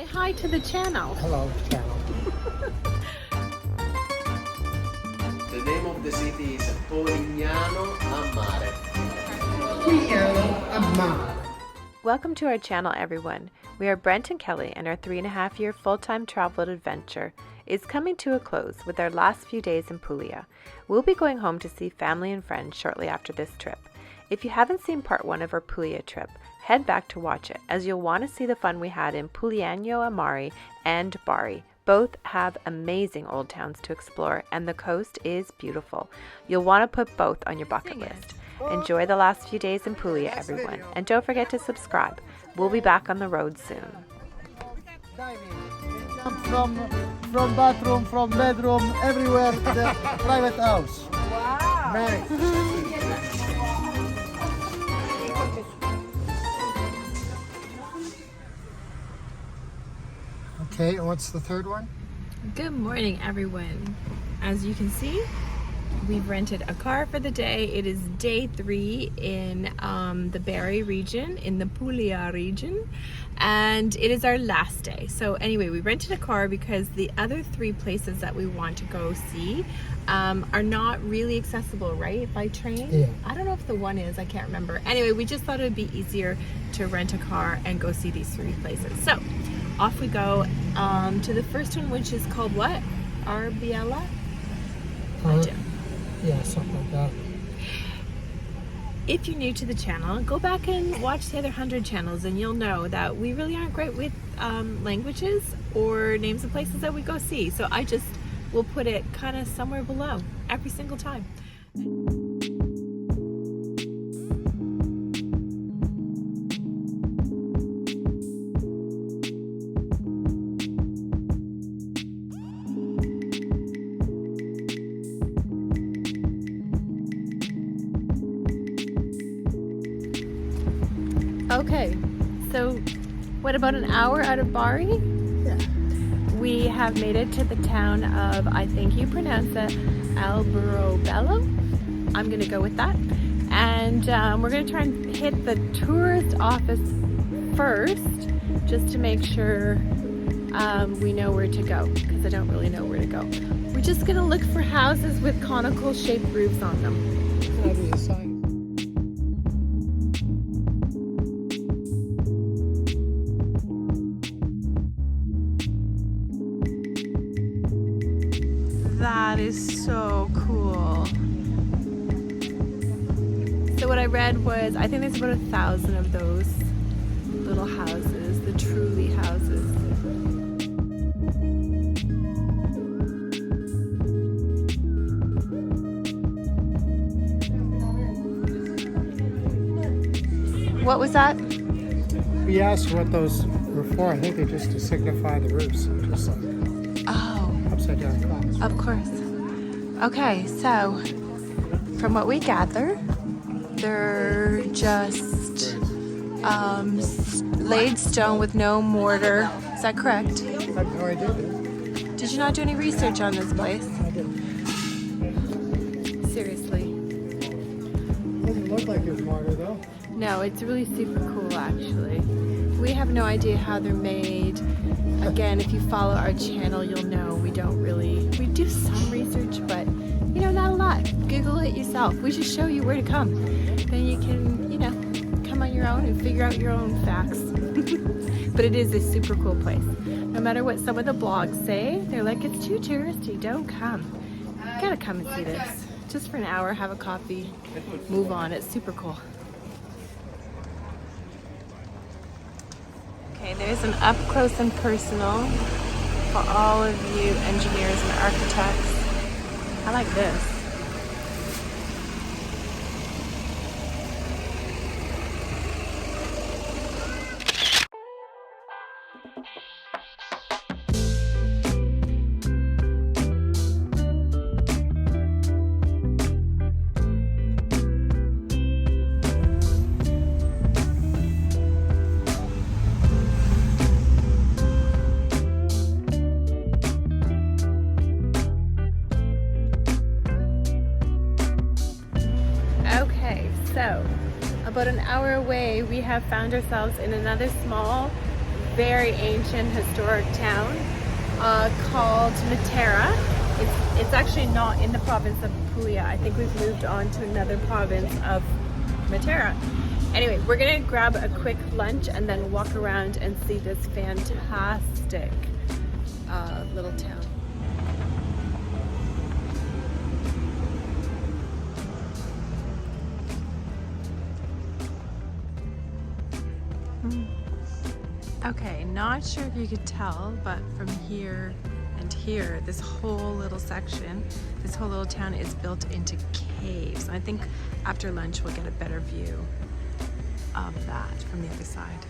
Say hi to the channel. Hello, channel. The name of the city is Polignano a Mare. Polignano a Mare. Welcome to our channel, everyone. We are Brent and Kelly, and our 3.5-year full-time travel adventure is coming to a close with our last few days in Puglia. We'll be going home to see family and friends shortly after this trip. If you haven't seen part 1 of our Puglia trip, head back to watch it, as you'll want to see the fun we had in Polignano a Mare and Bari. Both have amazing old towns to explore, and the coast is beautiful. You'll want to put both on your bucket list. Enjoy the last few days in Puglia, everyone, and don't forget to subscribe. We'll be back on the road soon. Jump from bathroom, from bedroom, everywhere to the private house. Wow. Nice. Okay, and what's the third one? Good morning, everyone. As you can see, we've rented a car for the day. It is day 3 in the Bari region, in the Puglia region, and it is our last day. So anyway, we rented a car because the other 3 places that we want to go see are not really accessible, right, by train? Yeah. I don't know if the one is, I can't remember. Anyway, we just thought it would be easier to rent a car and go see these 3 places. So off we go to the first one, which is called what? Alberobello? Yeah, something like that. If you're new to the channel, go back and watch the other 100 channels and you'll know that we really aren't great with languages or names of places that we go see. So I just will put it kind of somewhere below every single time. Okay, so what, about an hour out of Bari? Yeah. We have made it to the town of, I think you pronounce it, Alberobello. I'm gonna go with that. And we're gonna try and hit the tourist office first, just to make sure we know where to go, because I don't really know where to go. We're just gonna look for houses with conical shaped roofs on them. That is a sign. That is so cool. So what I read was, I think there's about 1,000 of those little houses, the Trulli houses. What was that? We asked what those were for. I think they're just to signify the roofs. Just like upside down cross. Of course. Okay, so from what we gather, they're just laid stone with no mortar. Is that correct? I have no idea. Did you not do any research on this place? I didn't. Seriously. Doesn't look like there's mortar though. No, it's really super cool actually. We have no idea how they're made. Again, if you follow our channel, you'll know we do some research, but you know, not a lot. Google it yourself. We just show you where to come. Then you can, you know, come on your own and figure out your own facts. But it is a super cool place. No matter what some of the blogs say, they're like, it's too touristy, don't come. You gotta come and see this. Just for an hour, have a coffee, move on. It's super cool. Okay, there's an up close and personal for all of you engineers and architects. I like this. So, about an hour away, we have found ourselves in another small very ancient historic town called Matera. It's actually not in the province of Puglia. I think we've moved on to another province of Matera. Anyway, we're gonna grab a quick lunch and then walk around and see this fantastic little town. Okay, not sure if you could tell, but from here and here, this whole little section, this whole little town is built into caves. I think after lunch we'll get a better view of that from the other side.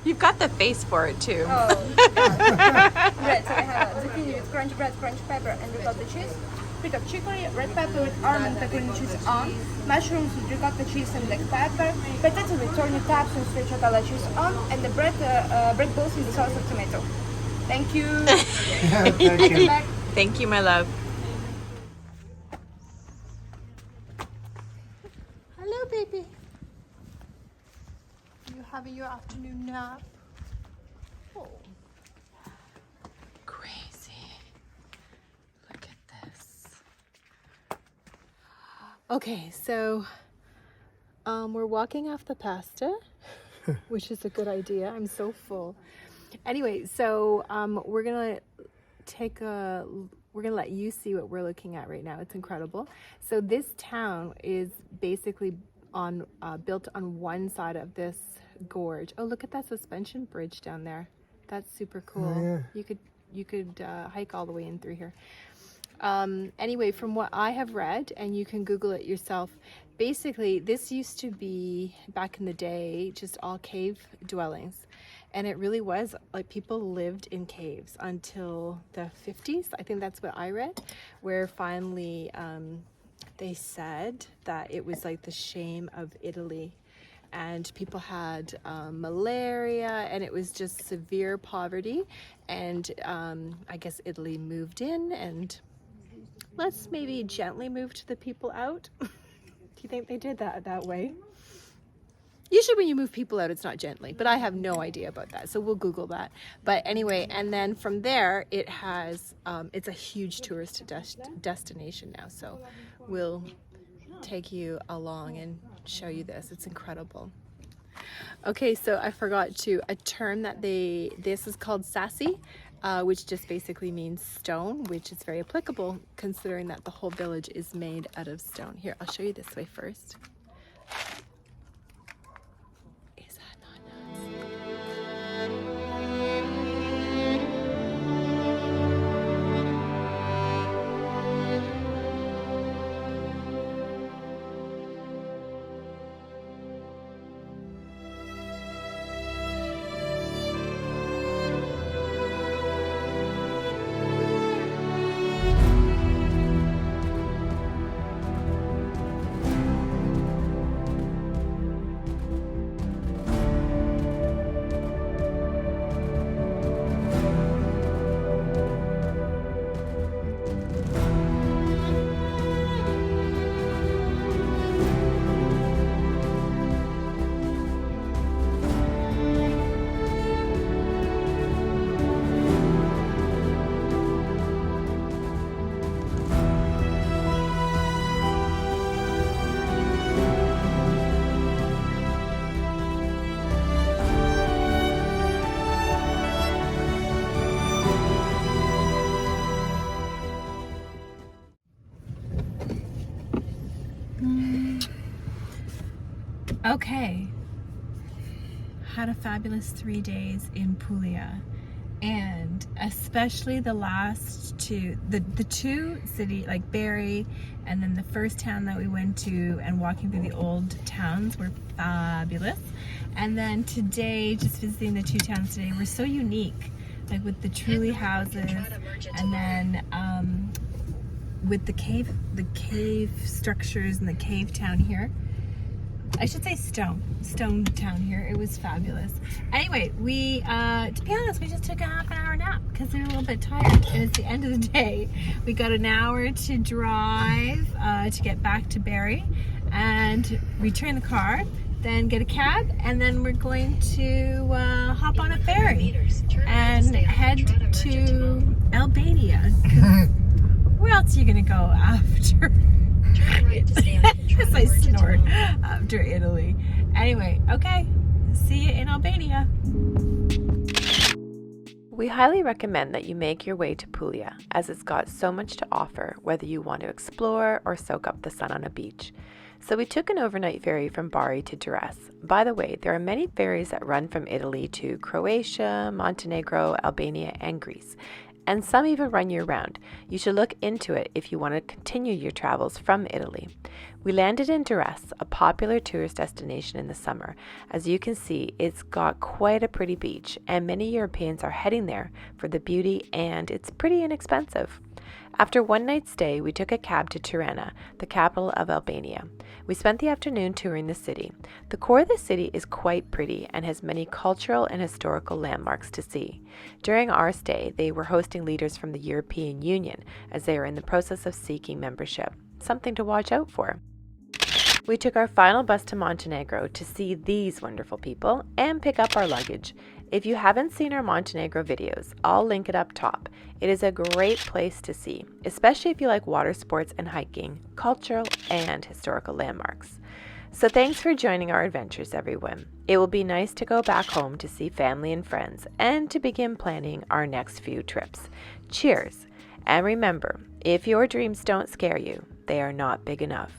You've got the face for it too. Oh, bread. So I have zucchini with crunch bread, crunch pepper, and ricotta cheese. Bit of chicory, red pepper with almond pepperoni cheese on, mushrooms with ricotta cheese and black pepper, potato with torny taps and stracciatella cheese on, and the bread balls with the sauce of tomato. Thank you. Thank you. Thank you, my love. Hello, baby. You having your afternoon nap? Oh, crazy. Look at this. Okay, so we're walking off the pasta, which is a good idea. I'm so full. Anyway, so we're gonna let you see what we're looking at right now. It's incredible. So this town is basically built on one side of this gorge. Oh, look at that suspension bridge down there. That's super cool. Oh, yeah. You could hike all the way in through here. Anyway, from what I have read, and you can Google it yourself, basically this used to be, back in the day, just all cave dwellings. And it really was, like, people lived in caves until the 50s. I think that's what I read, where finally they said that it was like the shame of Italy. And people had malaria, and it was just severe poverty. And I guess Italy moved in, and let's maybe gently move the people out. Do you think they did that way? Usually when you move people out, it's not gently, but I have no idea about that, so we'll Google that. But anyway, and then from there, it has, it's a huge tourist destination now, so we'll take you along and show you this. It's incredible. Okay, so I forgot a term that this is called sassy, which just basically means stone, which is very applicable considering that the whole village is made out of stone. Here, I'll show you this way first. Okay, had a fabulous 3 days in Puglia, and especially the last two, the two city, like Bari, and then the first town that we went to, and walking through the old towns were fabulous. And then today, just visiting the two towns today, were so unique, like with the Trulli houses, and then with the cave structures and the cave town here. I should say stone town here. It was fabulous. Anyway, we to be honest, we just took a half an hour nap because we were a little bit tired, and it's the end of the day. We got an hour to drive to get back to Bari and return the car. then get a cab, and then we're going to hop on a ferry and head to Albania. Where else are you going to go after? Because I snort after Italy. Anyway, okay. See you in Albania. We highly recommend that you make your way to Puglia, as it's got so much to offer, whether you want to explore or soak up the sun on a beach. So we took an overnight ferry from Bari to Ditlevsen. By the way, there are many ferries that run from Italy to Croatia, Montenegro, Albania, and Greece, and some even run year-round. You should look into it if you want to continue your travels from Italy. We landed in Ditlevsen, a popular tourist destination in the summer. As you can see, it's got quite a pretty beach, and many Europeans are heading there for the beauty, and it's pretty inexpensive. After one night's stay, we took a cab to Tirana, the capital of Albania. We spent the afternoon touring the city. The core of the city is quite pretty and has many cultural and historical landmarks to see. During our stay, they were hosting leaders from the European Union as they are in the process of seeking membership. Something to watch out for. We took our final bus to Montenegro to see these wonderful people and pick up our luggage. If you haven't seen our Montenegro videos, I'll link it up top. It is a great place to see, especially if you like water sports and hiking, cultural and historical landmarks. So thanks for joining our adventures, everyone. It will be nice to go back home to see family and friends and to begin planning our next few trips. Cheers! And remember, if your dreams don't scare you, they are not big enough.